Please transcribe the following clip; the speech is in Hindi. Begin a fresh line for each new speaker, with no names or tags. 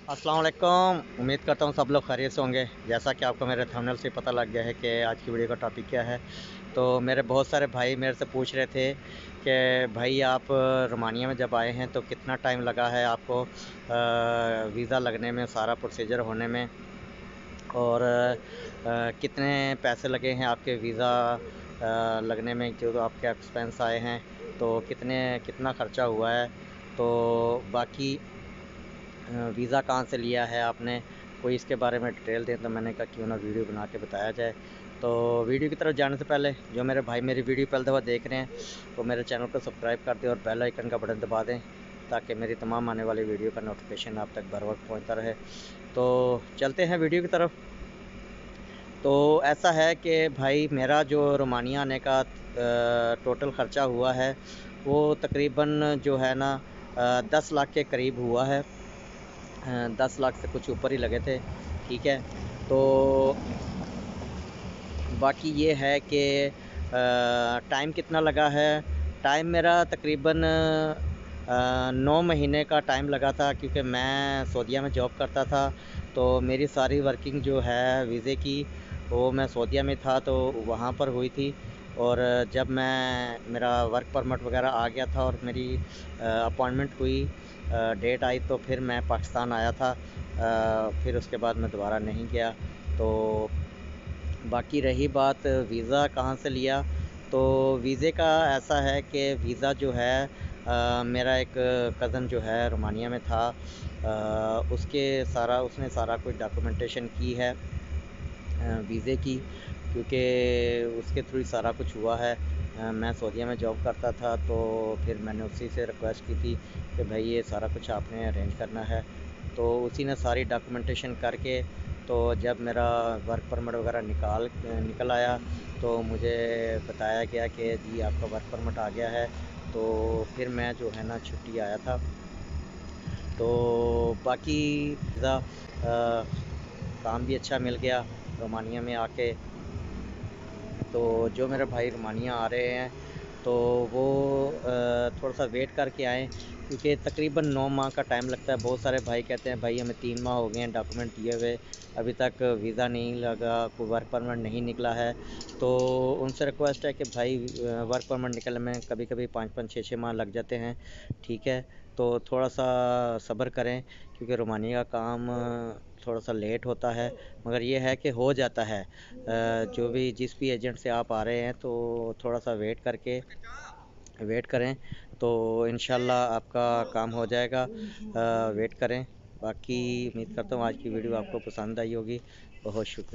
अस्सलाम वालेकुम। उम्मीद करता हूँ सब लोग खैरियत से होंगे। जैसा कि आपको मेरे थंबनेल से पता लग गया है कि आज की वीडियो का टॉपिक क्या है। तो मेरे बहुत सारे भाई मेरे से पूछ रहे थे कि भाई आप रोमानिया में जब आए हैं तो कितना टाइम लगा है आपको वीज़ा लगने में, सारा प्रोसीजर होने में, और कितने पैसे लगे हैं आपके वीज़ा लगने में, जो आपके एक्सपेंस आए हैं, तो कितना ख़र्चा हुआ है। तो बाकी वीज़ा कहाँ से लिया है आपने, कोई इसके बारे में डिटेल दें, तो मैंने कहा क्यों ना वीडियो बना के बताया जाए। तो वीडियो की तरफ जाने से पहले जो मेरे भाई मेरी वीडियो पहली दफ़ा देख रहे हैं तो मेरे चैनल को सब्सक्राइब कर दें और बेल आइकन का बटन दबा दें ताकि मेरी तमाम आने वाली वीडियो का नोटिफिकेशन आप तक बर वक्त पहुँचता रहे। तो चलते हैं वीडियो की तरफ। तो ऐसा है कि भाई मेरा जो रोमानिया आने का टोटल ख़र्चा हुआ है वो तकरीबन जो है ना 10 लाख के करीब हुआ है। 10 लाख से कुछ ऊपर ही लगे थे। ठीक है। तो बाकी ये है कि टाइम कितना लगा है। टाइम मेरा तकरीबन 9 महीने का टाइम लगा था, क्योंकि मैं सऊदीया में जॉब करता था। तो मेरी सारी वर्किंग जो है वीज़े की वो मैं सऊदीया में था तो वहाँ पर हुई थी। और जब मेरा वर्क परमिट वगैरह आ गया था और मेरी अपॉइंटमेंट हुई, डेट आई, तो फिर मैं पाकिस्तान आया था। फिर उसके बाद मैं दोबारा नहीं गया। तो बाकी रही बात वीज़ा कहाँ से लिया, तो वीज़े का ऐसा है कि वीज़ा जो है मेरा एक कज़न जो है रोमानिया में था, उसने सारा कुछ डॉक्यूमेंटेशन की है वीज़े की, क्योंकि उसके थ्रू ही सारा कुछ हुआ है। मैं सऊदीया में जॉब करता था तो फिर मैंने उसी से रिक्वेस्ट की थी कि भाई ये सारा कुछ आपने अरेंज करना है। तो उसी ने सारी डॉक्यूमेंटेशन करके, तो जब मेरा वर्क परमिट वगैरह निकल आया तो मुझे बताया गया कि जी आपका वर्क परमिट आ गया है। तो फिर मैं जो है ना छुट्टी आया था। तो बाकी वीज़ा काम भी अच्छा मिल गया रोमानिया में आके। तो जो मेरे भाई रोमानिया आ रहे हैं तो वो थोड़ा सा वेट करके आएँ, क्योंकि तकरीबन 9 माह का टाइम लगता है। बहुत सारे भाई कहते हैं भाई हमें 3 माह हो गए हैं डॉक्यूमेंट दिए हुए, अभी तक वीज़ा नहीं लगा, कोई वर्क परमिट नहीं निकला है। तो उनसे रिक्वेस्ट है कि भाई वर्क परमिट निकलने में कभी कभी 5-5 6-6 माह लग जाते हैं। ठीक है। तो थोड़ा सा सब्र करें, क्योंकि रोमानिया का काम थोड़ा सा लेट होता है, मगर ये है कि हो जाता है। जो भी जिस भी एजेंट से आप आ रहे हैं तो थोड़ा सा वेट करें, तो इंशाल्लाह आपका काम हो जाएगा। वेट करें। बाकी उम्मीद करता हूँ आज की वीडियो आपको पसंद आई होगी। बहुत शुक्रिया।